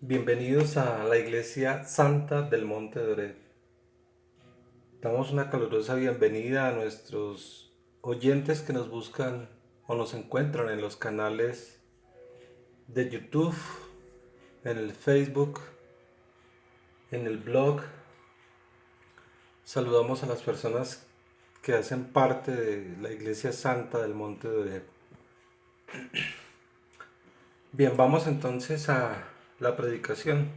Bienvenidos a la Iglesia Santa del Monte de Ored. Damos una calurosa bienvenida a nuestros oyentes que nos buscan o nos encuentran en los canales de YouTube, en el Facebook, en el blog. Saludamos a las personas que hacen parte de la Iglesia Santa del Monte de Ored. Bien, vamos entonces a la predicación.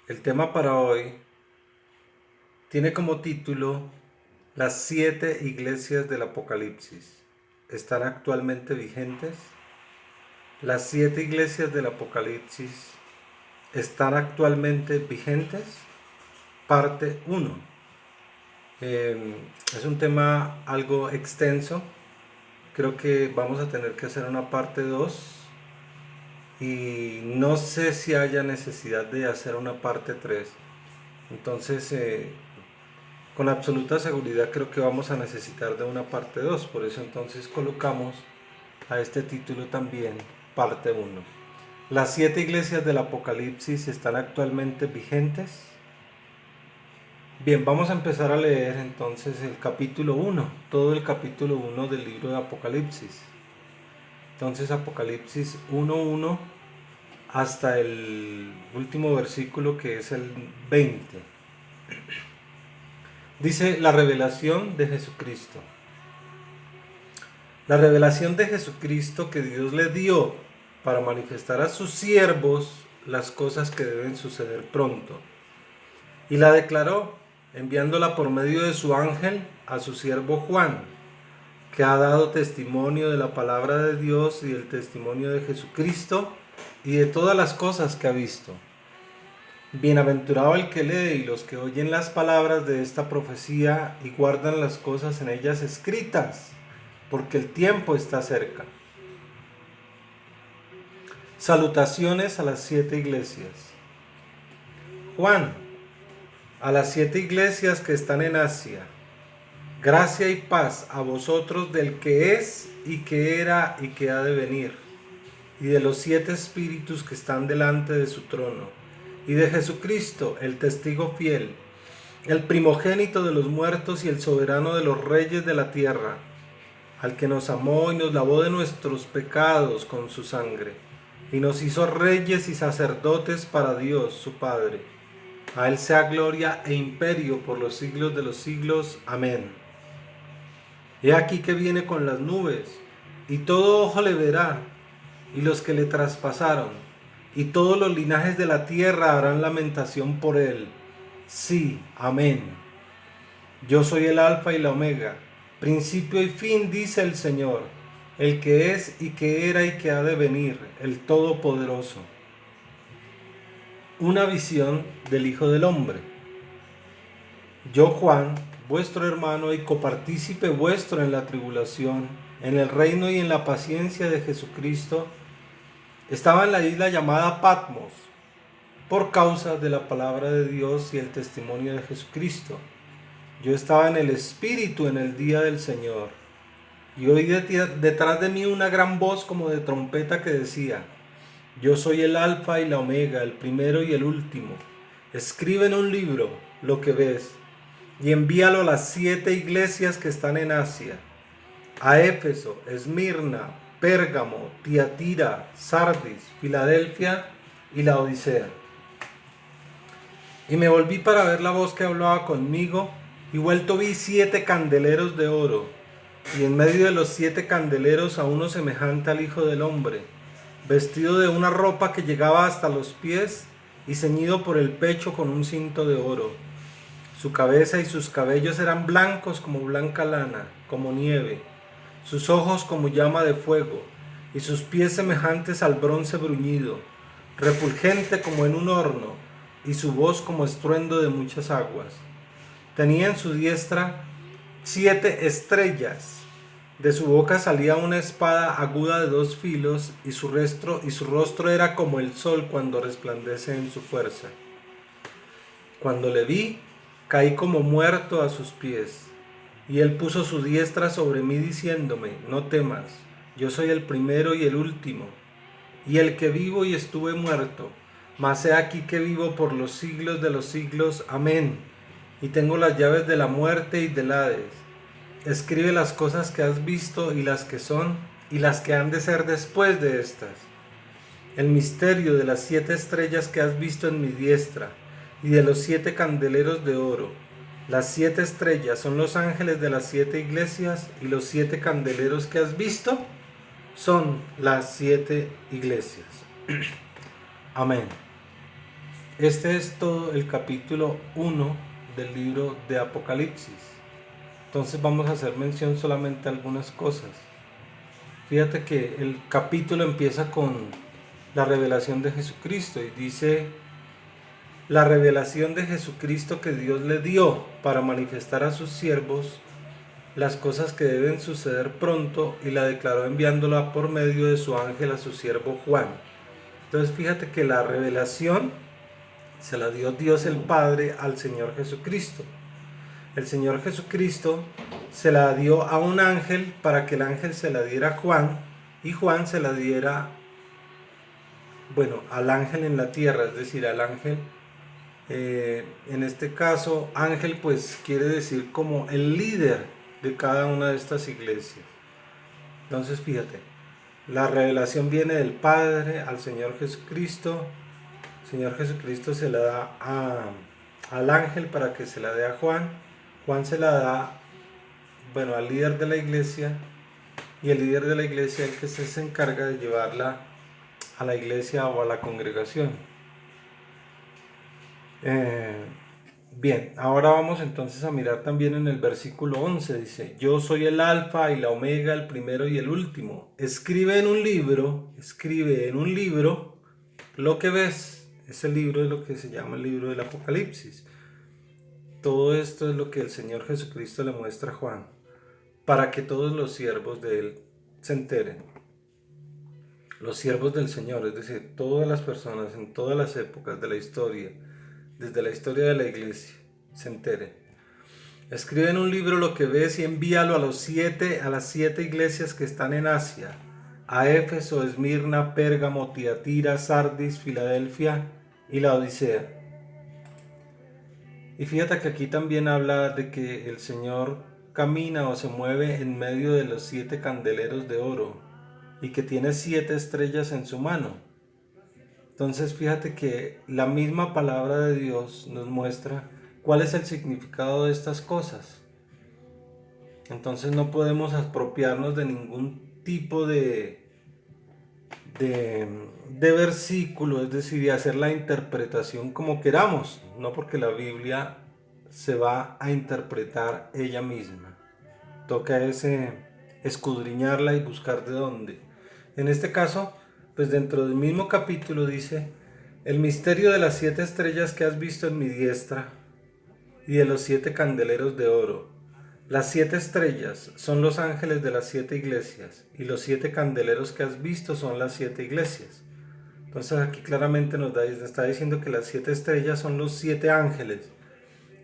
El tema para hoy tiene como título Las 7 iglesias del Apocalipsis. ¿Están actualmente vigentes? Las 7 iglesias del Apocalipsis están actualmente vigentes. Parte 1. Es un tema algo extenso. Creo que vamos a tener que hacer una parte 2. Y no sé si haya necesidad de hacer una parte 3. Entonces, con absoluta seguridad creo que vamos a necesitar de una parte 2. Por eso entonces colocamos a este título también parte 1. Las 7 iglesias del Apocalipsis están actualmente vigentes. Bien, vamos a empezar a leer entonces el capítulo 1, todo el capítulo 1 del libro de Apocalipsis. Entonces Apocalipsis 1:1 hasta el último versículo, que es el 20. Dice: la revelación de Jesucristo. La revelación de Jesucristo que Dios le dio para manifestar a sus siervos las cosas que deben suceder pronto. Y la declaró enviándola por medio de su ángel a su siervo Juan, que ha dado testimonio de la palabra de Dios y el testimonio de Jesucristo y de todas las cosas que ha visto. Bienaventurado el que lee y los que oyen las palabras de esta profecía y guardan las cosas en ellas escritas, porque el tiempo está cerca. Salutaciones a las 7 iglesias. Juan, a las 7 iglesias que están en Asia, gracia y paz a vosotros del que es y que era y que ha de venir, y de los 7 espíritus que están delante de su trono, y de Jesucristo, el testigo fiel, el primogénito de los muertos y el soberano de los reyes de la tierra, al que nos amó y nos lavó de nuestros pecados con su sangre, y nos hizo reyes y sacerdotes para Dios su Padre. A él sea gloria e imperio por los siglos de los siglos. Amén. He aquí que viene con las nubes, y todo ojo le verá, y los que le traspasaron, y todos los linajes de la tierra harán lamentación por él. Sí, amén. Yo soy el Alfa y la Omega, principio y fin, dice el Señor, el que es y que era y que ha de venir, el Todopoderoso. Una visión del Hijo del Hombre. Yo, Juan, vuestro hermano y copartícipe vuestro en la tribulación, en el reino y en la paciencia de Jesucristo, estaba en la isla llamada Patmos, por causa de la palabra de Dios y el testimonio de Jesucristo. Yo estaba en el Espíritu en el día del Señor, y oí detrás de mí una gran voz como de trompeta que decía: yo soy el Alfa y la Omega, el primero y el último. Escribe en un libro lo que ves, y envíalo a las 7 iglesias que están en Asia: a Éfeso, Esmirna, Pérgamo, Tiatira, Sardis, Filadelfia y Laodicea. Y me volví para ver la voz que hablaba conmigo, y vuelto vi 7 candeleros de oro, y en medio de los 7 candeleros a uno semejante al Hijo del Hombre, vestido de una ropa que llegaba hasta los pies y ceñido por el pecho con un cinto de oro. Su cabeza y sus cabellos eran blancos como blanca lana, como nieve, sus ojos como llama de fuego, y sus pies semejantes al bronce bruñido, refulgente como en un horno, y su voz como estruendo de muchas aguas. Tenía en su diestra 7 estrellas. De su boca salía una espada aguda de 2 filos, y su rostro era como el sol cuando resplandece en su fuerza. Cuando le vi, caí como muerto a sus pies, y él puso su diestra sobre mí diciéndome: no temas, yo soy el primero y el último, y el que vivo y estuve muerto, mas he aquí que vivo por los siglos de los siglos. Amén. Y tengo las llaves de la muerte y del Hades. Escribe las cosas que has visto y las que son y las que han de ser después de estas. El misterio de las 7 estrellas que has visto en mi diestra y de los 7 candeleros de oro. Las 7 estrellas son los ángeles de las 7 iglesias y los 7 candeleros que has visto son las 7 iglesias. Amén. Este es todo el capítulo 1 del libro de Apocalipsis. Entonces vamos a hacer mención solamente a algunas cosas. Fíjate que el capítulo empieza con la revelación de Jesucristo y dice: la revelación de Jesucristo que Dios le dio para manifestar a sus siervos las cosas que deben suceder pronto, y la declaró enviándola por medio de su ángel a su siervo Juan. Entonces fíjate que la revelación se la dio Dios el Padre al Señor Jesucristo. El Señor Jesucristo se la dio a un ángel para que el ángel se la diera a Juan, y Juan se la diera, al ángel en la tierra, es decir, al ángel, en este caso, ángel pues quiere decir como el líder de cada una de estas iglesias. Entonces fíjate, la revelación viene del Padre al Señor Jesucristo. El Señor Jesucristo se la da al ángel para que se la dé a Juan. Juan se la da, al líder de la iglesia, y el líder de la iglesia es el que se encarga de llevarla a la iglesia o a la congregación. Bien, ahora vamos entonces a mirar también en el versículo 11, dice: yo soy el alfa y la omega, el primero y el último. Escribe en un libro lo que ves. Ese libro es lo que se llama el libro del Apocalipsis. Todo esto es lo que el Señor Jesucristo le muestra a Juan, para que todos los siervos de él se enteren. Los siervos del Señor, es decir, todas las personas en todas las épocas de la historia, desde la historia de la iglesia, se enteren. Escribe en un libro lo que ves y envíalo a las 7 iglesias que están en Asia: a Éfeso, Esmirna, Pérgamo, Tiatira, Sardis, Filadelfia y la Odisea. Y fíjate que aquí también habla de que el Señor camina o se mueve en medio de los 7 candeleros de oro y que tiene 7 estrellas en su mano. Entonces fíjate que la misma palabra de Dios nos muestra cuál es el significado de estas cosas. Entonces no podemos apropiarnos de ningún tipo de versículo, es decir, de hacer la interpretación como queramos, no, porque la Biblia se va a interpretar ella misma. Toca escudriñarla y buscar de dónde. En este caso, pues dentro del mismo capítulo dice: el misterio de las 7 estrellas que has visto en mi diestra y de los 7 candeleros de oro. Las 7 estrellas son los ángeles de las 7 iglesias y los 7 candeleros que has visto son las 7 iglesias. Entonces aquí claramente nos está diciendo que las 7 estrellas son los 7 ángeles,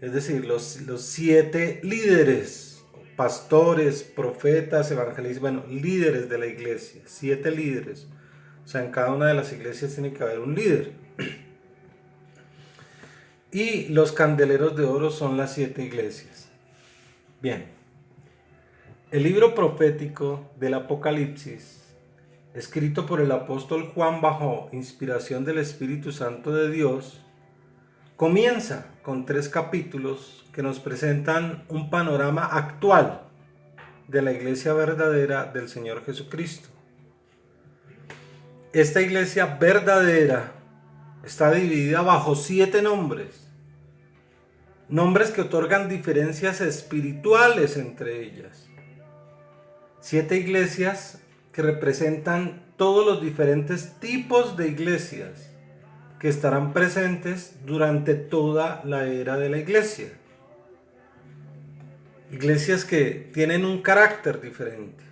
es decir, los 7 líderes, pastores, profetas, evangelistas, líderes de la iglesia, 7 líderes. O sea, en cada una de las iglesias tiene que haber un líder. Y los candeleros de oro son las 7 iglesias. Bien, el libro profético del Apocalipsis, escrito por el apóstol Juan bajo inspiración del Espíritu Santo de Dios, comienza con 3 capítulos que nos presentan un panorama actual de la iglesia verdadera del Señor Jesucristo. Esta iglesia verdadera está dividida bajo 7 nombres que otorgan diferencias espirituales entre ellas. 7 iglesias que representan todos los diferentes tipos de iglesias que estarán presentes durante toda la era de la iglesia. Iglesias que tienen un carácter diferente,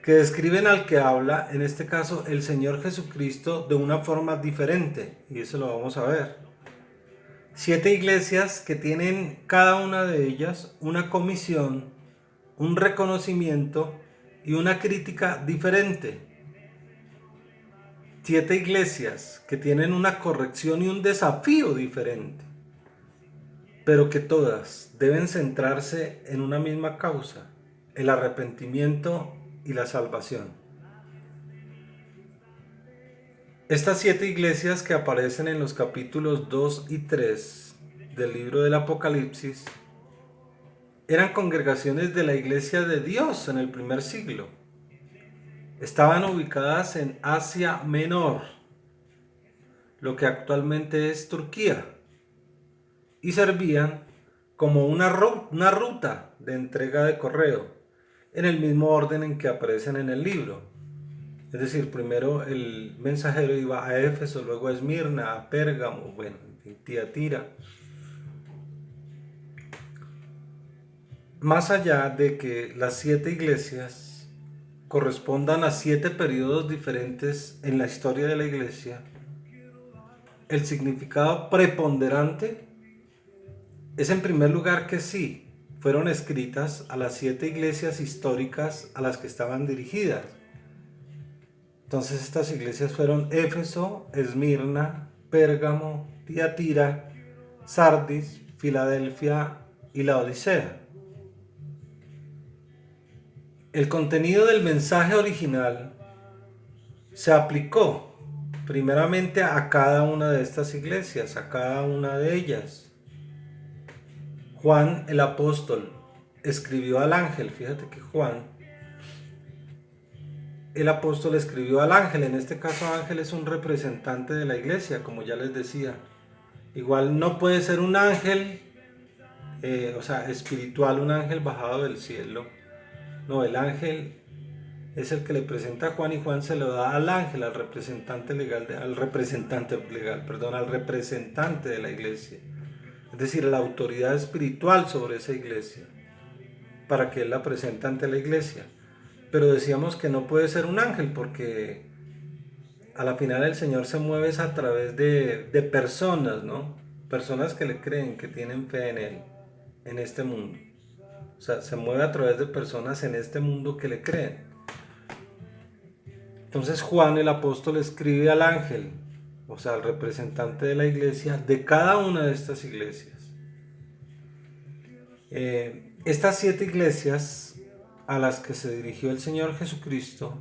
que describen al que habla, en este caso el Señor Jesucristo, de una forma diferente, y eso lo vamos a ver. 7 iglesias que tienen cada una de ellas una comisión, un reconocimiento y una crítica diferente. 7 iglesias que tienen una corrección y un desafío diferente, pero que todas deben centrarse en una misma causa, el arrepentimiento y la salvación. Estas 7 iglesias que aparecen en los capítulos 2 y 3 del libro del Apocalipsis eran congregaciones de la iglesia de Dios en el primer siglo. Estaban ubicadas en Asia Menor, lo que actualmente es Turquía, y servían como una ruta de entrega de correo, en el mismo orden en que aparecen en el libro. Es decir, primero el mensajero iba a Éfeso, luego a Esmirna, a Pérgamo, bueno, en Tiatira. Más allá de que las 7 iglesias correspondan a 7 periodos diferentes en la historia de la iglesia, el significado preponderante es en primer lugar que sí, fueron escritas a las 7 iglesias históricas a las que estaban dirigidas. Entonces estas iglesias fueron Éfeso, Esmirna, Pérgamo, Tiatira, Sardis, Filadelfia y la Odisea. El contenido del mensaje original se aplicó primeramente a cada una de estas iglesias, a cada una de ellas. Juan el apóstol escribió al ángel, fíjate que Juan el apóstol escribió al ángel, en este caso ángel es un representante de la iglesia, como ya les decía. Igual no puede ser un ángel, espiritual, un ángel bajado del cielo. No, el ángel es el que le presenta a Juan y Juan se lo da al ángel, al representante de la iglesia. Es decir, a la autoridad espiritual sobre esa iglesia, para que él la presente ante la iglesia. Pero decíamos que no puede ser un ángel porque a la final el Señor se mueve a través de personas, ¿no? Personas que le creen, que tienen fe en Él, en este mundo. O sea, se mueve a través de personas en este mundo que le creen. Entonces Juan el apóstol escribe al ángel, o sea, al representante de la iglesia, de cada una de estas iglesias. Estas 7 iglesias a las que se dirigió el Señor Jesucristo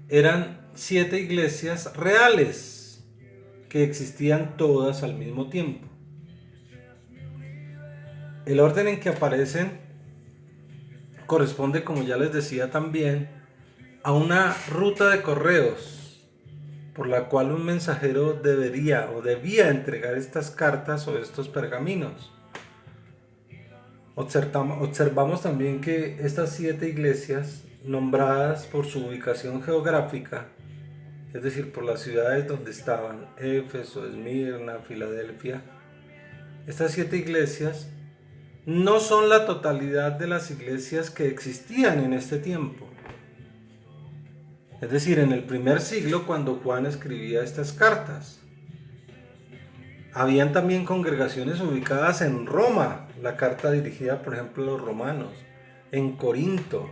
eran 7 iglesias reales que existían todas al mismo tiempo. El orden en que aparecen corresponde, como ya les decía también, a una ruta de correos por la cual un mensajero debía entregar estas cartas o estos pergaminos. Observamos también que estas 7 iglesias, nombradas por su ubicación geográfica, es decir, por las ciudades donde estaban, Éfeso, Esmirna, Filadelfia, estas 7 iglesias no son la totalidad de las iglesias que existían en este tiempo. Es decir, en el primer siglo, cuando Juan escribía estas cartas, habían también congregaciones ubicadas en Roma, la carta dirigida por ejemplo a los romanos, en Corinto,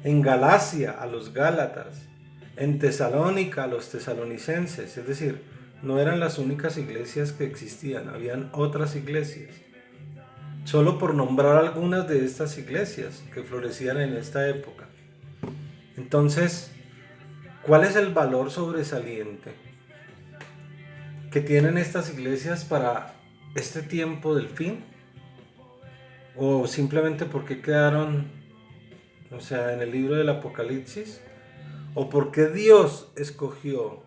en Galacia a los gálatas, en Tesalónica a los tesalonicenses. Es decir, no eran las únicas iglesias que existían, habían otras iglesias. Solo por nombrar algunas de estas iglesias que florecían en esta época. Entonces, ¿cuál es el valor sobresaliente que tienen estas iglesias para este tiempo del fin? ¿O simplemente porque quedaron, en el libro del Apocalipsis? ¿O porque Dios escogió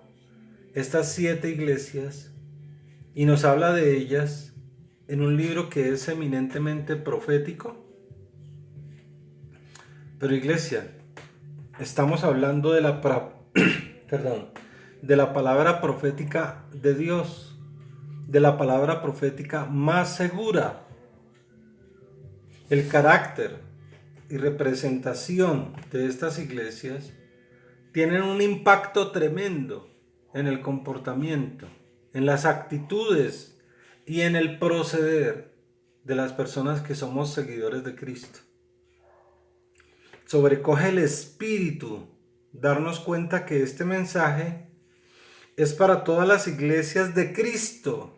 estas 7 iglesias y nos habla de ellas en un libro que es eminentemente profético? Pero iglesia, estamos hablando de la palabra profética de Dios, de la palabra profética más segura. El carácter y representación de estas iglesias tienen un impacto tremendo en el comportamiento, en las actitudes y en el proceder de las personas que somos seguidores de Cristo. Sobrecoge el espíritu darnos cuenta que este mensaje es para todas las iglesias de Cristo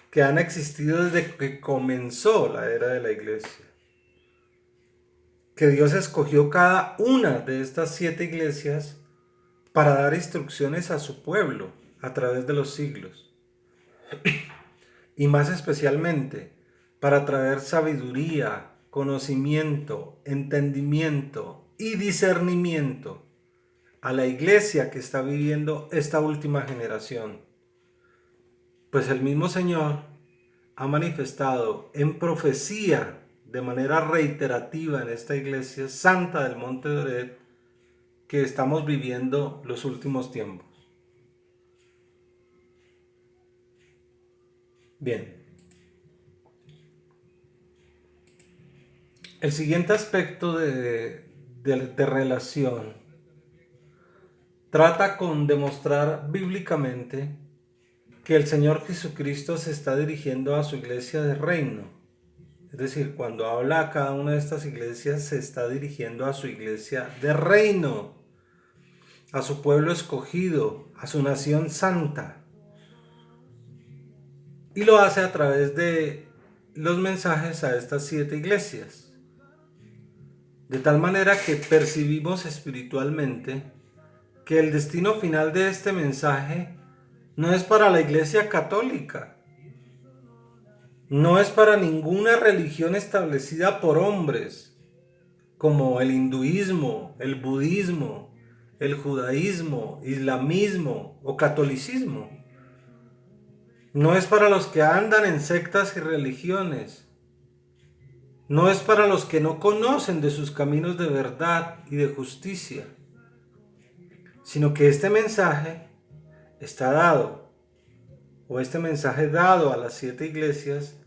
que han existido desde que comenzó la era de la iglesia. Que Dios escogió cada una de estas 7 iglesias para dar instrucciones a su pueblo a través de los siglos. Y más especialmente para traer sabiduría, conocimiento, entendimiento y discernimiento a la iglesia que está viviendo esta última generación. Pues el mismo Señor ha manifestado en profecía de manera reiterativa en esta iglesia santa del Monte de Oret que estamos viviendo los últimos tiempos. Bien. El siguiente aspecto de relación trata con demostrar bíblicamente que el Señor Jesucristo se está dirigiendo a su iglesia de reino. Es decir, cuando habla a cada una de estas iglesias, se está dirigiendo a su iglesia de reino, a su pueblo escogido, a su nación santa. Y lo hace a través de los mensajes a estas 7 iglesias. De tal manera que percibimos espiritualmente que el destino final de este mensaje no es para la iglesia católica, no es para ninguna religión establecida por hombres, como el hinduismo, el budismo, el judaísmo, islamismo o catolicismo. No es para los que andan en sectas y religiones. No es para los que no conocen de sus caminos de verdad y de justicia, sino que este mensaje está dado, o este mensaje dado a las 7 iglesias,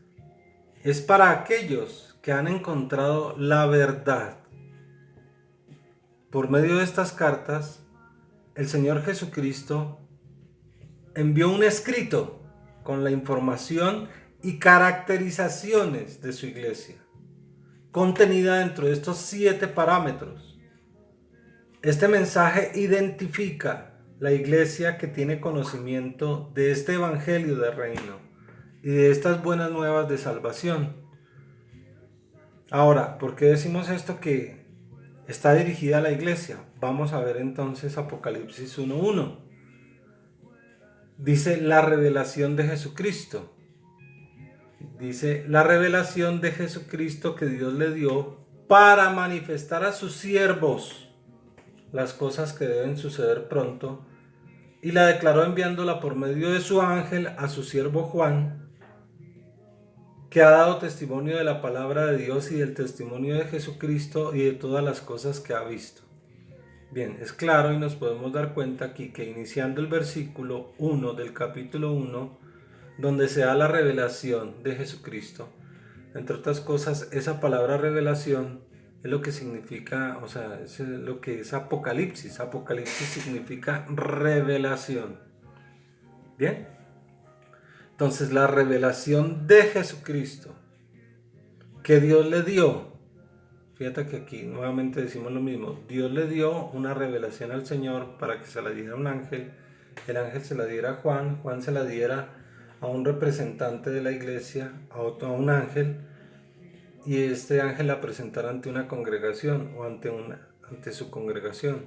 es para aquellos que han encontrado la verdad. Por medio de estas cartas, el Señor Jesucristo envió un escrito con la información y caracterizaciones de su iglesia, contenida dentro de estos 7 parámetros. Este mensaje identifica la iglesia que tiene conocimiento de este evangelio de reino y de estas buenas nuevas de salvación. Ahora, ¿por qué decimos esto que está dirigida a la iglesia? Vamos a ver entonces Apocalipsis 1:1. Dice la revelación de Jesucristo. Dice la revelación de Jesucristo que Dios le dio para manifestar a sus siervos las cosas que deben suceder pronto, y la declaró enviándola por medio de su ángel a su siervo Juan, que ha dado testimonio de la palabra de Dios y del testimonio de Jesucristo y de todas las cosas que ha visto. Bien, es claro y nos podemos dar cuenta aquí que iniciando el versículo 1 del capítulo 1, donde se da la revelación de Jesucristo, entre otras cosas, esa palabra revelación es lo que significa, o sea, es lo que es Apocalipsis. Apocalipsis significa revelación. Bien. Entonces, la revelación de Jesucristo que Dios le dio. Fíjate que aquí nuevamente decimos lo mismo. Dios le dio una revelación al Señor para que se la diera a un ángel. El ángel se la diera a Juan. Juan se la diera a un representante de la iglesia, a un ángel. Y este ángel la presentara ante una congregación o ante su congregación.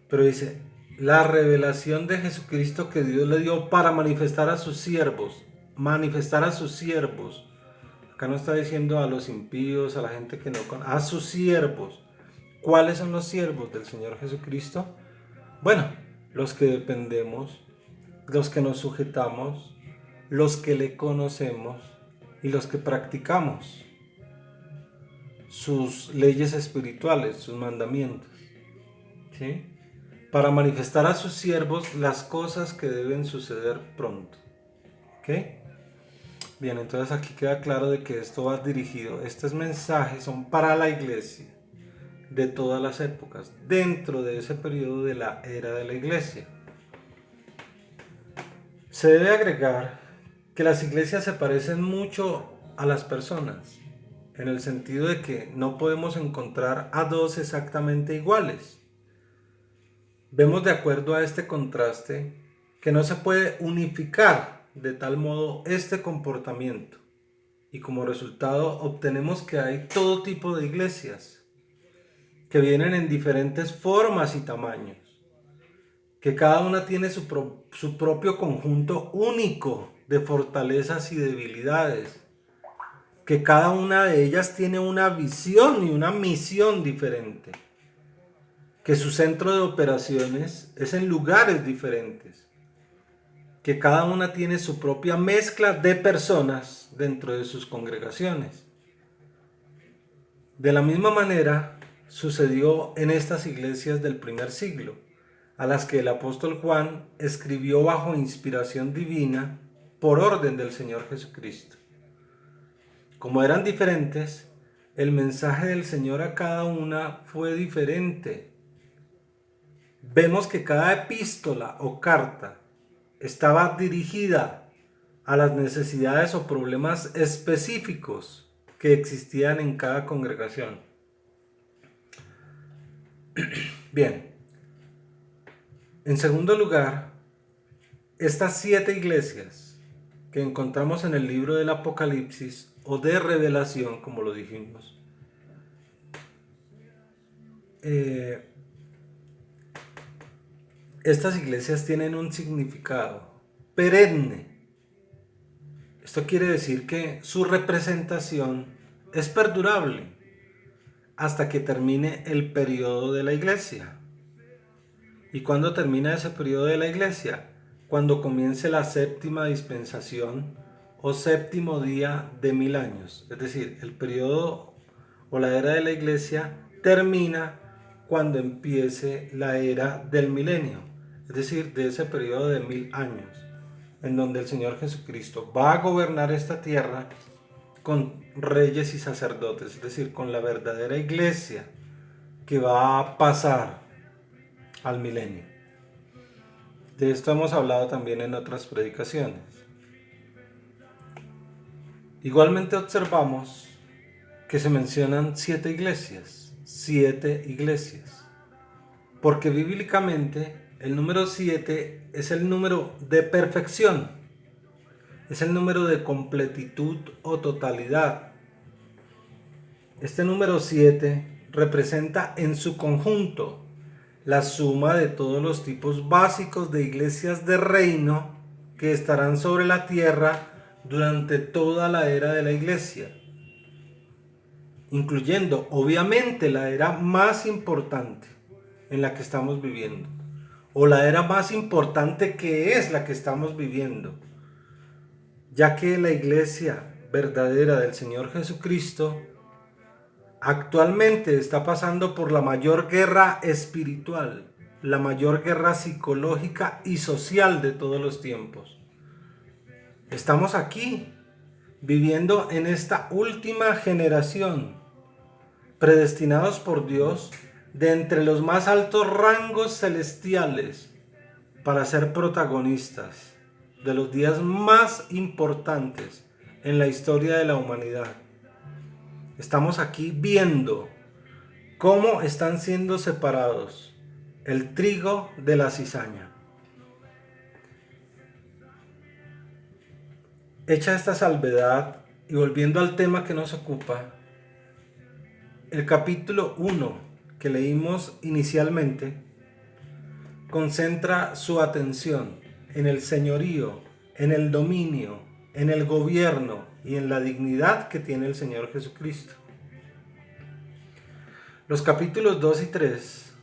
Pero dice, la revelación de Jesucristo que Dios le dio para manifestar a sus siervos. Manifestar a sus siervos. Acá no está diciendo a los impíos, a la gente que no conoce, a sus siervos. ¿Cuáles son los siervos del Señor Jesucristo? Bueno, los que dependemos, los que nos sujetamos, los que le conocemos y los que practicamos sus leyes espirituales, sus mandamientos, ¿sí? Para manifestar a sus siervos las cosas que deben suceder pronto. ¿Ok? Bien, entonces aquí queda claro de que esto va dirigido, estos mensajes son para la iglesia de todas las épocas, dentro de ese periodo de la era de la iglesia. Se debe agregar que las iglesias se parecen mucho a las personas, en el sentido de que no podemos encontrar a dos exactamente iguales. vemos de acuerdo a este contraste que no se puede unificar de tal modo este comportamiento, y como resultado obtenemos que hay todo tipo de iglesias que vienen en diferentes formas y tamaños, que cada una tiene su propio conjunto único de fortalezas y debilidades, que cada una de ellas tiene una visión y una misión diferente, que su centro de operaciones es en lugares diferentes, que cada una tiene su propia mezcla de personas dentro de sus congregaciones. De la misma manera sucedió en estas iglesias del primer siglo, a las que el apóstol Juan escribió bajo inspiración divina por orden del Señor Jesucristo. Como eran diferentes, el mensaje del Señor a cada una fue diferente. Vemos que cada epístola o carta estaba dirigida a las necesidades o problemas específicos que existían en cada congregación. Bien, en segundo lugar, estas 7 iglesias que encontramos en el libro del Apocalipsis o de Revelación, como lo dijimos, estas iglesias tienen un significado perenne. Esto quiere decir que su representación es perdurable hasta que termine el periodo de la iglesia. ¿Y cuándo termina ese periodo de la iglesia? Cuando comience la séptima dispensación o séptimo día de 1000 años. Es decir, el periodo o la era de la iglesia termina cuando empiece la era del milenio. Es decir, de ese periodo de 1000 años, en donde el Señor Jesucristo va a gobernar esta tierra con reyes y sacerdotes, es decir, con la verdadera iglesia que va a pasar al milenio. De esto hemos hablado también en otras predicaciones. Igualmente observamos que se mencionan 7 iglesias, porque bíblicamente el número 7 es el número de perfección, es el número de completitud o totalidad. Este número 7 representa en su conjunto la suma de todos los tipos básicos de iglesias de reino que estarán sobre la tierra durante toda la era de la iglesia, incluyendo obviamente la era más importante en la que estamos viviendo, o la era más importante que es la que estamos viviendo, ya que la iglesia verdadera del Señor Jesucristo actualmente está pasando por la mayor guerra espiritual, la mayor guerra psicológica y social de todos los tiempos. Estamos aquí, viviendo en esta última generación, predestinados por Dios de entre los más altos rangos celestiales para ser protagonistas de los días más importantes en la historia de la humanidad. Estamos aquí viendo cómo están siendo separados el trigo de la cizaña. Hecha esta salvedad y volviendo al tema que nos ocupa, el capítulo 1 que leímos inicialmente concentra su atención en el señorío, en el dominio, en el gobierno y en la dignidad que tiene el Señor Jesucristo. Los capítulos 2 y 3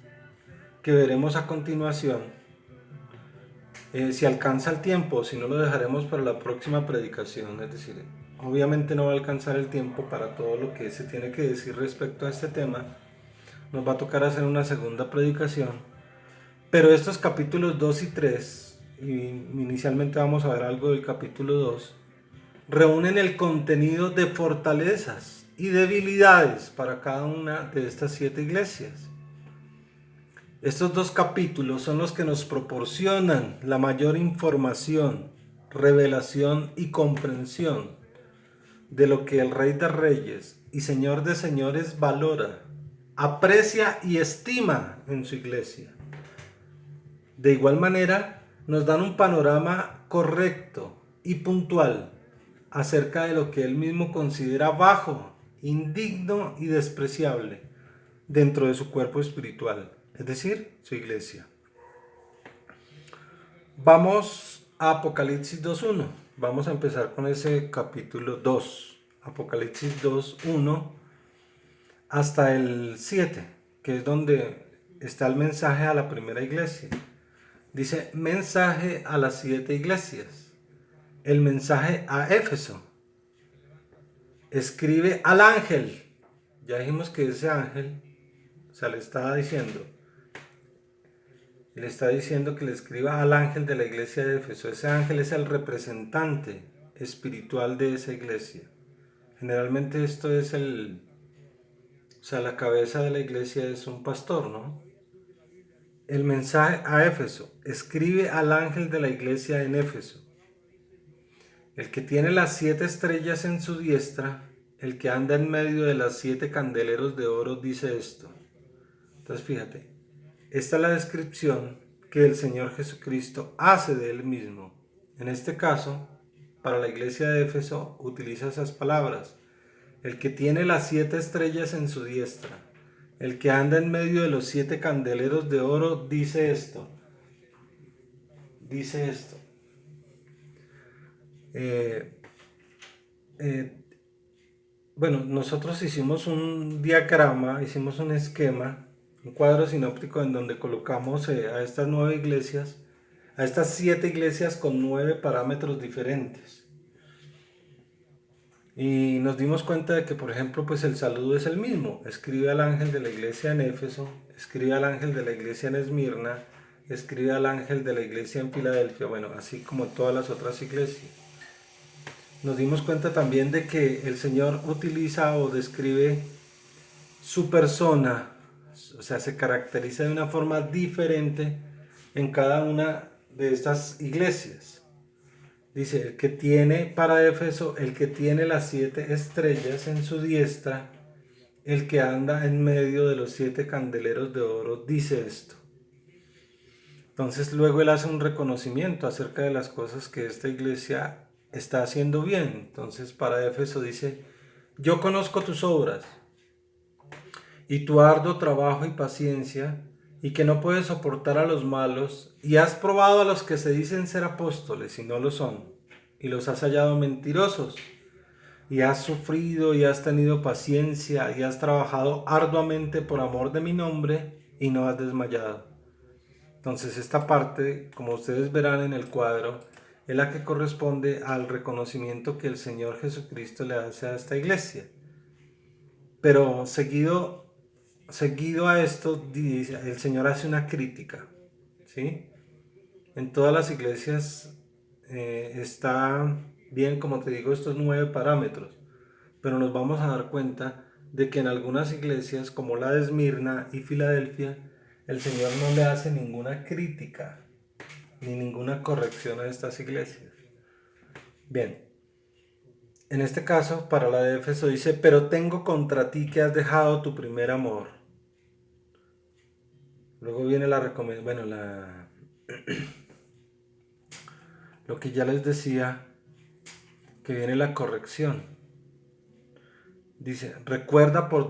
que veremos a continuación, si alcanza el tiempo, si no lo dejaremos para la próxima predicación, es decir, obviamente no va a alcanzar el tiempo para todo lo que se tiene que decir respecto a este tema, nos va a tocar hacer una segunda predicación, pero estos capítulos 2 y 3, y inicialmente vamos a ver algo del capítulo 2, reúnen el contenido de fortalezas y debilidades para cada una de estas 7 iglesias. Estos 2 capítulos son los que nos proporcionan la mayor información, revelación y comprensión de lo que el Rey de Reyes y Señor de Señores valora, aprecia y estima en su iglesia. De igual manera, nos dan un panorama correcto y puntual acerca de lo que él mismo considera bajo, indigno y despreciable dentro de su cuerpo espiritual, es decir, su iglesia. Vamos a Apocalipsis 2.1. Vamos a empezar con ese capítulo 2. Apocalipsis 2.1 hasta el 7, que es donde está el mensaje a la primera iglesia. Dice, mensaje a las 7 iglesias. El mensaje a Éfeso. Escribe al ángel. Ya dijimos que ese ángel, o sea, le está diciendo que le escriba al ángel de la iglesia de Éfeso. Ese ángel es el representante espiritual de esa iglesia. Generalmente esto es la cabeza de la iglesia es un pastor, ¿no? El mensaje a Éfeso. Escribe al ángel de la iglesia en Éfeso. El que tiene las 7 estrellas en su diestra, el que anda en medio de las 7 candeleros de oro, dice esto. Entonces fíjate, esta es la descripción que el Señor Jesucristo hace de Él mismo. En este caso, para la iglesia de Éfeso, utiliza esas palabras. El que tiene las 7 estrellas en su diestra, el que anda en medio de los 7 candeleros de oro, dice esto. Dice esto. Bueno, nosotros hicimos un diagrama, hicimos un esquema, un cuadro sinóptico en donde colocamos a estas 9 iglesias, a estas 7 iglesias con 9 parámetros diferentes. Y nos dimos cuenta de que, por ejemplo, pues el saludo es el mismo. Escribe al ángel de la iglesia en Éfeso, escribe al ángel de la iglesia en Esmirna, escribe al ángel de la iglesia en Filadelfia, bueno, así como todas las otras iglesias. Nos dimos cuenta también de que el Señor utiliza o describe su persona, o sea, se caracteriza de una forma diferente en cada una de estas iglesias. Dice, el que tiene para Éfeso, el que tiene las 7 estrellas en su diestra, el que anda en medio de los 7 candeleros de oro, dice esto. Entonces luego él hace un reconocimiento acerca de las cosas que esta iglesia está haciendo bien. Entonces para Éfeso dice, yo conozco tus obras y tu arduo trabajo y paciencia, y que no puedes soportar a los malos, y has probado a los que se dicen ser apóstoles y no lo son, y los has hallado mentirosos, y has sufrido y has tenido paciencia y has trabajado arduamente por amor de mi nombre y no has desmayado. Entonces esta parte, como ustedes verán en el cuadro, es la que corresponde al reconocimiento que el Señor Jesucristo le hace a esta iglesia. Pero seguido a esto, el Señor hace una crítica, ¿sí? En todas las iglesias está bien, como te digo, estos 9 parámetros, pero nos vamos a dar cuenta de que en algunas iglesias, como la de Esmirna y Filadelfia, el Señor no le hace ninguna crítica ni ninguna corrección a estas iglesias. Bien, en este caso, para la de Éfeso dice, pero tengo contra ti que has dejado tu primer amor. Luego viene la recomendación, lo que ya les decía, que viene la corrección. Dice, recuerda por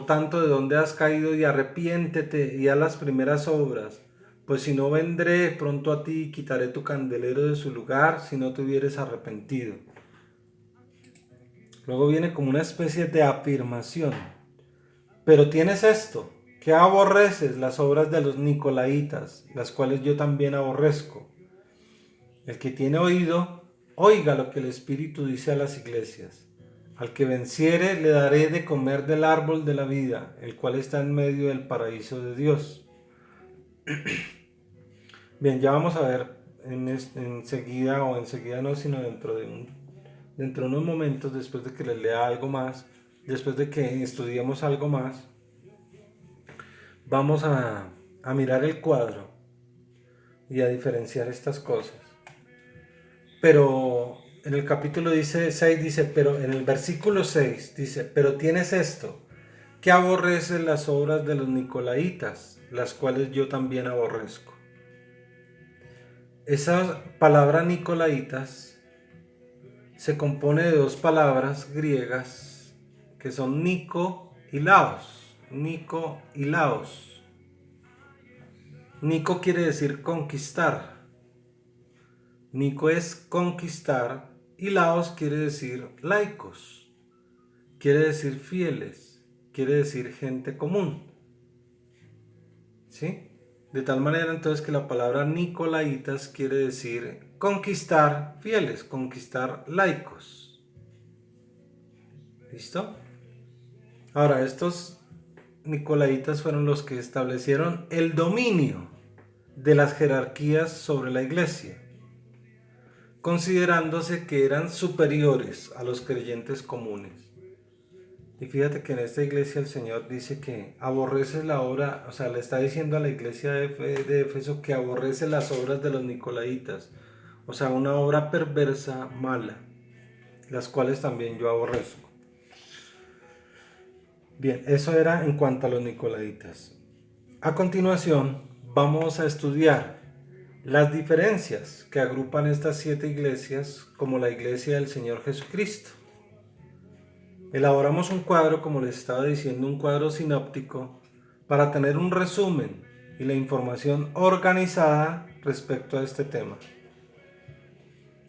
tanto de dónde has caído y arrepiéntete y haz las primeras obras, pues si no vendré pronto a ti y quitaré tu candelero de su lugar si no te hubieres arrepentido. Luego viene como una especie de afirmación. Pero tienes esto, que aborreces las obras de los nicolaítas, las cuales yo también aborrezco. El que tiene oído, oiga lo que el Espíritu dice a las iglesias. Al que venciere le daré de comer del árbol de la vida, el cual está en medio del paraíso de Dios. Bien, ya vamos a ver enseguida no, sino dentro de unos momentos, después de que les lea algo más, después de que estudiemos algo más, vamos a mirar el cuadro y a diferenciar estas cosas. Pero en el capítulo 6 dice, pero en el versículo 6 dice, pero tienes esto, que aborreces las obras de los nicolaítas, las cuales yo también aborrezco. Esa palabra Nicolaitas se compone de dos palabras griegas que son Nico y Laos. Nico y Laos. Nico quiere decir conquistar. Nico es conquistar y Laos quiere decir laicos. Quiere decir fieles. Quiere decir gente común. ¿Sí? De tal manera entonces que la palabra Nicolaitas quiere decir conquistar fieles, conquistar laicos. ¿Listo? Ahora, estos Nicolaitas fueron los que establecieron el dominio de las jerarquías sobre la iglesia, considerándose que eran superiores a los creyentes comunes. Y fíjate que en esta iglesia el Señor dice que aborrece la obra, o sea, le está diciendo a la iglesia de Éfeso que aborrece las obras de los Nicolaitas, o sea, una obra perversa, mala, las cuales también yo aborrezco. Bien, eso era en cuanto a los Nicolaitas. A continuación, vamos a estudiar las diferencias que agrupan estas 7 iglesias como la iglesia del Señor Jesucristo. Elaboramos un cuadro, como les estaba diciendo, un cuadro sinóptico para tener un resumen y la información organizada respecto a este tema.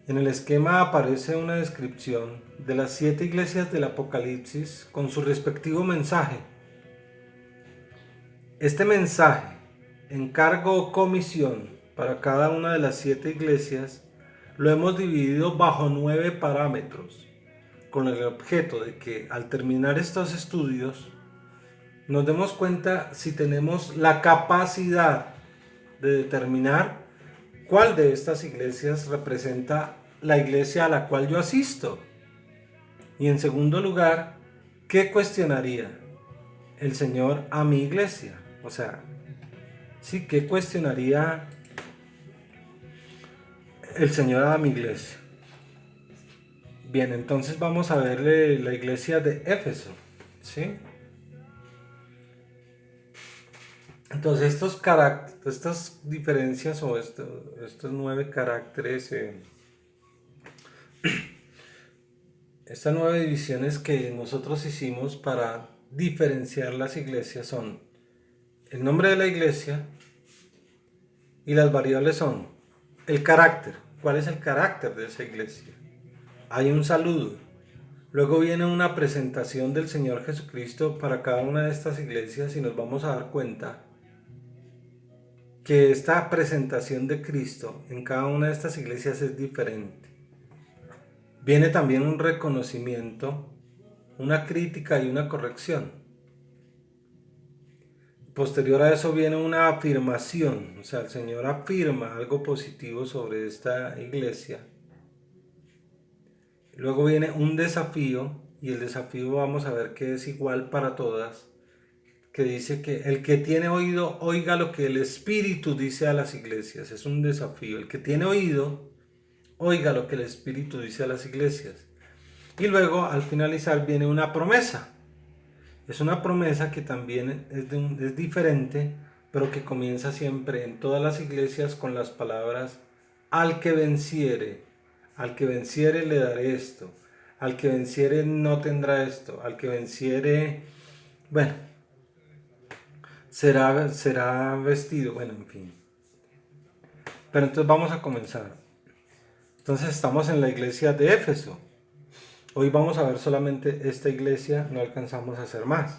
En el esquema aparece una descripción de las 7 iglesias del Apocalipsis con su respectivo mensaje. Este mensaje, encargo o comisión para cada una de las 7 iglesias, lo hemos dividido bajo 9 parámetros, con el objeto de que al terminar estos estudios nos demos cuenta si tenemos la capacidad de determinar cuál de estas iglesias representa la iglesia a la cual yo asisto. Y en segundo lugar, ¿qué cuestionaría el Señor a mi iglesia? O sea, sí, ¿qué cuestionaría el Señor a mi iglesia? Bien, entonces vamos a ver la iglesia de Éfeso, ¿sí? Entonces estas diferencias o estos 9 caracteres, estas 9 divisiones que nosotros hicimos para diferenciar las iglesias son el nombre de la iglesia y las variables son el carácter. ¿Cuál es el carácter de esa iglesia? Hay un saludo. Luego viene una presentación del Señor Jesucristo para cada una de estas iglesias y nos vamos a dar cuenta que esta presentación de Cristo en cada una de estas iglesias es diferente. Viene también un reconocimiento, una crítica y una corrección. Posterior a eso viene una afirmación, o sea, el Señor afirma algo positivo sobre esta iglesia. Luego viene un desafío, y el desafío vamos a ver que es igual para todas, que dice que el que tiene oído oiga lo que el Espíritu dice a las iglesias. Es un desafío. El que tiene oído oiga lo que el Espíritu dice a las iglesias. Y luego al finalizar viene una promesa. Es una promesa que también es diferente, pero que comienza siempre en todas las iglesias con las palabras: al que venciere le daré esto, al que venciere no tendrá esto, al que venciere, bueno, será vestido, bueno, en fin. Pero entonces vamos a comenzar. Entonces estamos en la iglesia de Éfeso. Hoy vamos a ver solamente esta iglesia, no alcanzamos a hacer más.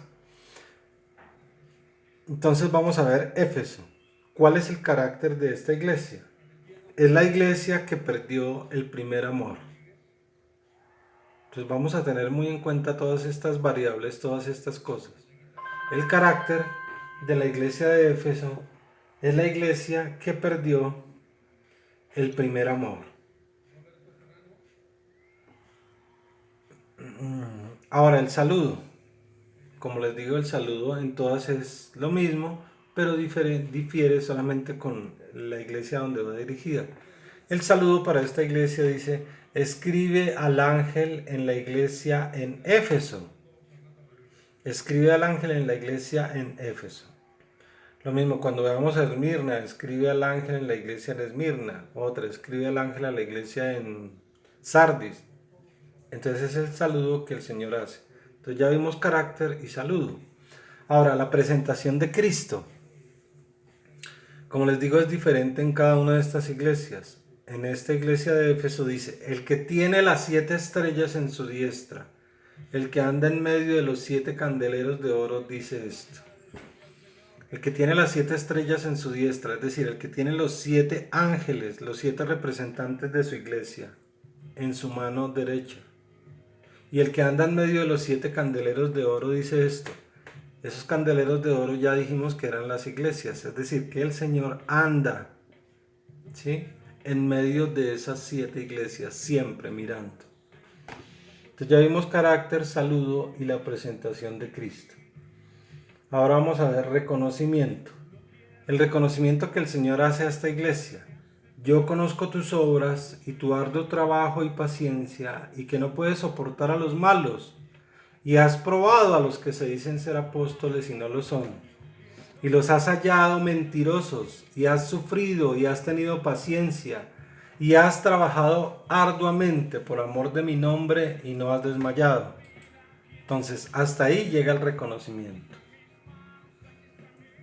Entonces vamos a ver Éfeso. ¿Cuál es el carácter de esta iglesia? Es la iglesia que perdió el primer amor. Entonces vamos a tener muy en cuenta todas estas variables, todas estas cosas. El carácter de la iglesia de Éfeso es la iglesia que perdió el primer amor. Ahora el saludo. Como les digo, el saludo en todas es lo mismo, pero difiere solamente con la iglesia donde va dirigida. El saludo para esta iglesia dice: escribe al ángel en la iglesia en Éfeso. Escribe al ángel en la iglesia en Éfeso. Lo mismo cuando veamos a Esmirna, escribe al ángel en la iglesia de Esmirna. Otra, escribe al ángel a la iglesia en Sardis. Entonces es el saludo que el Señor hace. Entonces ya vimos carácter y saludo. Ahora, la presentación de Cristo. Como les digo, es diferente en cada una de estas iglesias. En esta iglesia de Éfeso dice, el que tiene las 7 estrellas en su diestra, el que anda en medio de los 7 candeleros de oro, dice esto. El que tiene las 7 estrellas en su diestra, es decir, el que tiene los 7 ángeles, los 7 representantes de su iglesia, en su mano derecha. Y el que anda en medio de los 7 candeleros de oro dice esto. Esos candeleros de oro ya dijimos que eran las iglesias, es decir, que el Señor anda, ¿sí?, en medio de esas 7 iglesias, siempre mirando. Entonces ya vimos carácter, saludo y la presentación de Cristo. Ahora vamos a ver reconocimiento. El reconocimiento que el Señor hace a esta iglesia. Yo conozco tus obras y tu arduo trabajo y paciencia, y que no puedes soportar a los malos, y has probado a los que se dicen ser apóstoles y no lo son, y los has hallado mentirosos, y has sufrido y has tenido paciencia, y has trabajado arduamente por amor de mi nombre y no has desmayado. Entonces, hasta ahí llega el reconocimiento.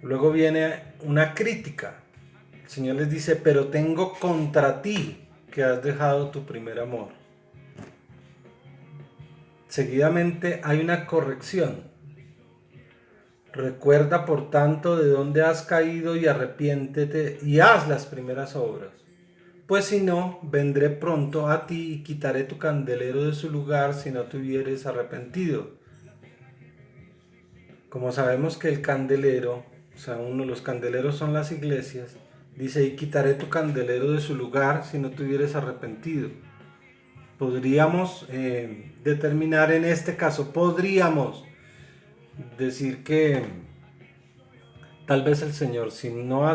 Luego viene una crítica. El Señor les dice, pero tengo contra ti que has dejado tu primer amor. Seguidamente hay una corrección. Recuerda por tanto de dónde has caído y arrepiéntete y haz las primeras obras. Pues si no, vendré pronto a ti y quitaré tu candelero de su lugar si no te hubieres arrepentido. Como sabemos que el candelero, o sea, uno de los candeleros son las iglesias, dice, y quitaré tu candelero de su lugar si no te hubieres arrepentido. Podríamos determinar en este caso, podríamos decir que tal vez el Señor, si no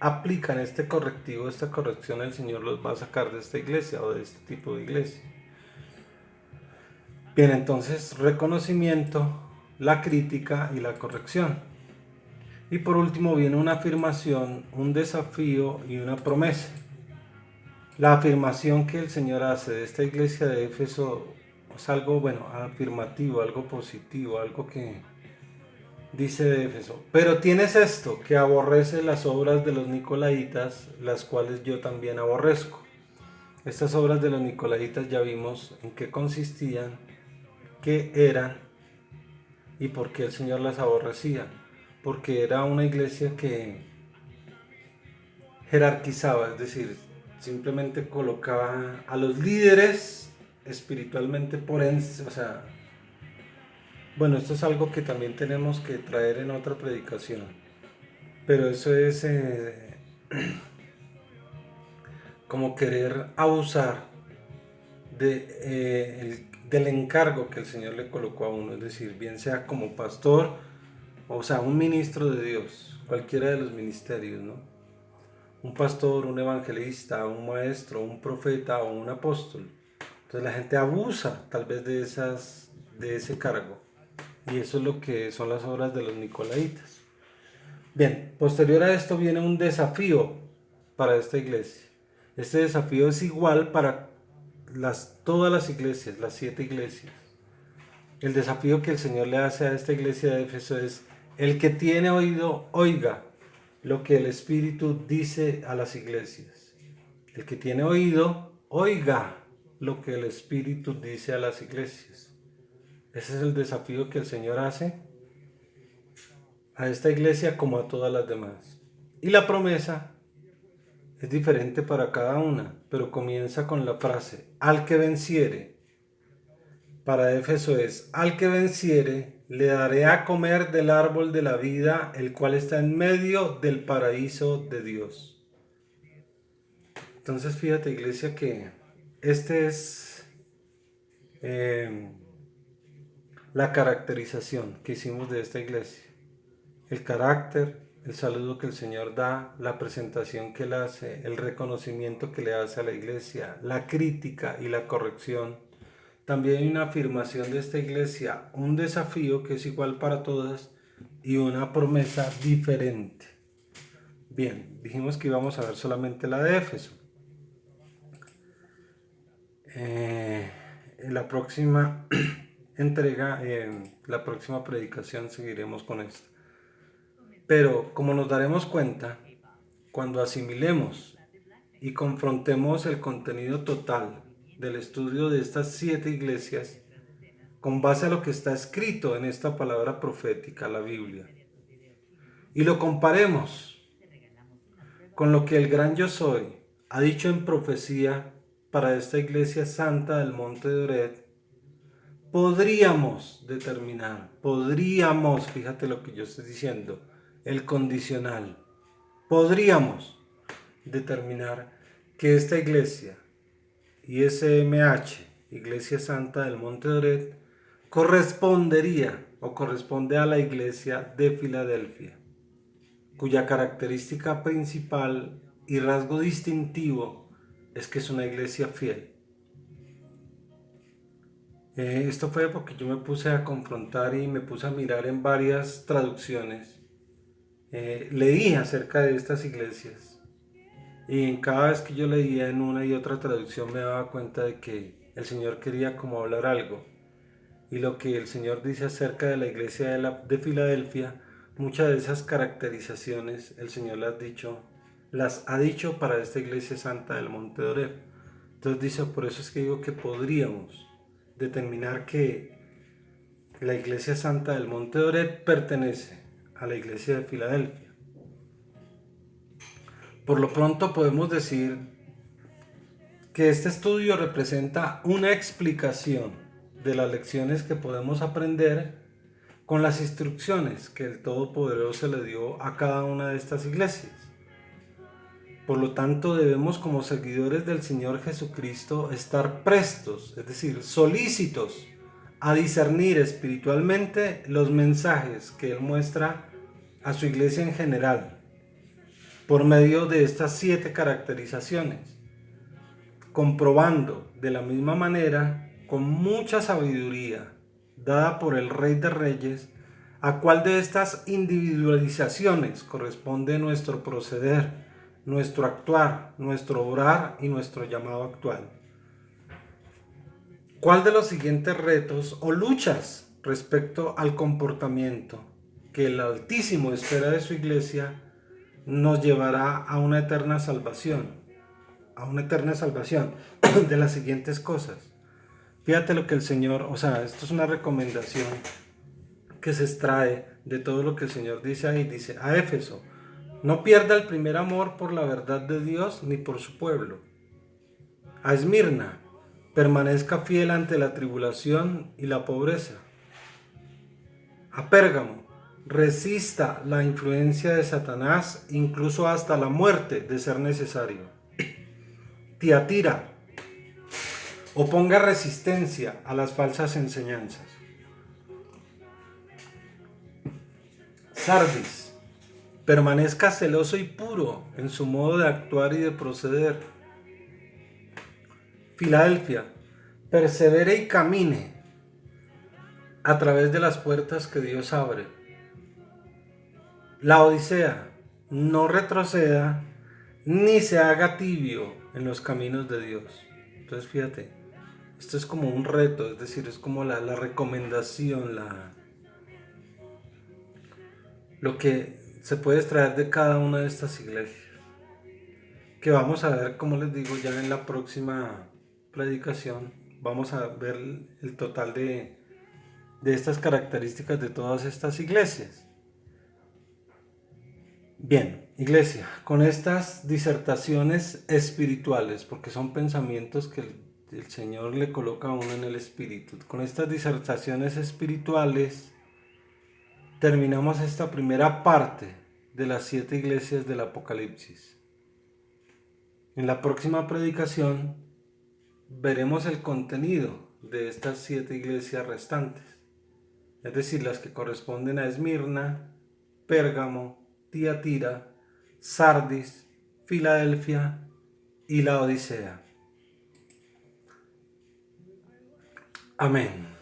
aplican este correctivo, esta corrección, el Señor los va a sacar de esta iglesia o de este tipo de iglesia. Bien, entonces reconocimiento, la crítica y la corrección. Y por último viene una afirmación, un desafío y una promesa. La afirmación que el Señor hace de esta iglesia de Éfeso es algo, bueno, afirmativo, algo positivo, algo que dice de Éfeso. Pero tienes esto, que aborrece las obras de los nicolaitas, las cuales yo también aborrezco. Estas obras de los nicolaitas ya vimos en qué consistían, qué eran y por qué el Señor las aborrecía. Porque era una iglesia que jerarquizaba, es decir, simplemente colocaba a los líderes espiritualmente por encima. O sea, bueno, esto es algo que también tenemos que traer en otra predicación, pero eso es como querer abusar del encargo que el Señor le colocó a uno, es decir, bien sea como pastor, o sea, un ministro de Dios, cualquiera de los ministerios, ¿no? Un pastor, un evangelista, un maestro, un profeta o un apóstol. Entonces la gente abusa tal vez de ese cargo. Y eso es lo que son las obras de los nicolaitas. Bien, posterior a esto viene un desafío para esta iglesia. Este desafío es igual para todas las iglesias, las 7 iglesias. El desafío que el Señor le hace a esta iglesia de Éfeso es: el que tiene oído, oiga lo que el Espíritu dice a las iglesias. El que tiene oído, oiga lo que el Espíritu dice a las iglesias. Ese es el desafío que el Señor hace a esta iglesia como a todas las demás. Y la promesa es diferente para cada una, pero comienza con la frase, al que venciere. Para Éfeso es, al que venciere, le daré a comer del árbol de la vida, el cual está en medio del paraíso de Dios. Entonces fíjate, iglesia, que este es la caracterización que hicimos de esta iglesia. El carácter, el saludo que el Señor da, la presentación que Él hace, el reconocimiento que le hace a la iglesia, la crítica y la corrección. También hay una afirmación de esta iglesia, un desafío que es igual para todas, y una promesa diferente. Bien, dijimos que íbamos a ver solamente la de Éfeso. En la próxima entrega, en la próxima predicación seguiremos con esto. Pero como nos daremos cuenta, cuando asimilemos y confrontemos el contenido total del estudio de estas 7 iglesias, con base a lo que está escrito en esta palabra profética, la Biblia, y lo comparemos con lo que el gran Yo Soy ha dicho en profecía para esta iglesia santa del monte de Oret, podríamos determinar, fíjate lo que yo estoy diciendo, el condicional, podríamos determinar que esta iglesia, ISMH, Iglesia Santa del Monte de Oret, correspondería o corresponde a la iglesia de Filadelfia, cuya característica principal y rasgo distintivo es que es una iglesia fiel. Esto fue porque yo me puse a confrontar y me puse a mirar en varias traducciones. Leí acerca de estas iglesias y en cada vez que yo leía en una y otra traducción me daba cuenta de que el Señor quería como hablar algo. Y lo que el Señor dice acerca de la iglesia de Filadelfia, muchas de esas caracterizaciones el Señor las ha dicho para esta iglesia santa del Monte de Oreb. Entonces dice, por eso es que digo que podríamos determinar que la iglesia santa del Monte de Oreb pertenece a la iglesia de Filadelfia. Por lo pronto podemos decir que este estudio representa una explicación de las lecciones que podemos aprender con las instrucciones que el Todopoderoso le dio a cada una de estas iglesias. Por lo tanto, debemos como seguidores del Señor Jesucristo estar prestos, es decir, solícitos a discernir espiritualmente los mensajes que Él muestra a su iglesia en general, por medio de estas 7 caracterizaciones, comprobando de la misma manera, con mucha sabiduría, dada por el Rey de Reyes, a cuál de estas individualizaciones corresponde nuestro proceder, nuestro actuar, nuestro obrar y nuestro llamado actual. ¿Cuál de los siguientes retos o luchas respecto al comportamiento que el Altísimo espera de su iglesia nos llevará a una eterna salvación? De las siguientes cosas. Fíjate lo que el Señor, esto es una recomendación que se extrae de todo lo que el Señor dice ahí. Dice a Éfeso, no pierda el primer amor por la verdad de Dios ni por su pueblo. A Esmirna, permanezca fiel ante la tribulación y la pobreza. A Pérgamo, resista la influencia de Satanás, incluso hasta la muerte de ser necesario. Tiatira, oponga resistencia a las falsas enseñanzas. Sardis, permanezca celoso y puro en su modo de actuar y de proceder. Filadelfia, persevere y camine a través de las puertas que Dios abre. La Odisea, no retroceda ni se haga tibio en los caminos de Dios. Entonces fíjate, esto es como un reto, es decir, es como la recomendación, lo que se puede extraer de cada una de estas iglesias, que vamos a ver, como les digo, ya en la próxima predicación. Vamos a ver el total de estas características de todas estas iglesias. Bien, iglesia, con estas disertaciones espirituales, porque son pensamientos que el Señor le coloca a uno en el espíritu, con estas disertaciones espirituales terminamos esta primera parte de las 7 iglesias del Apocalipsis. En la próxima predicación veremos el contenido de estas 7 iglesias restantes, es decir, las que corresponden a Esmirna, Pérgamo, Tiatira, Sardis, Filadelfia y la Odisea. Amén.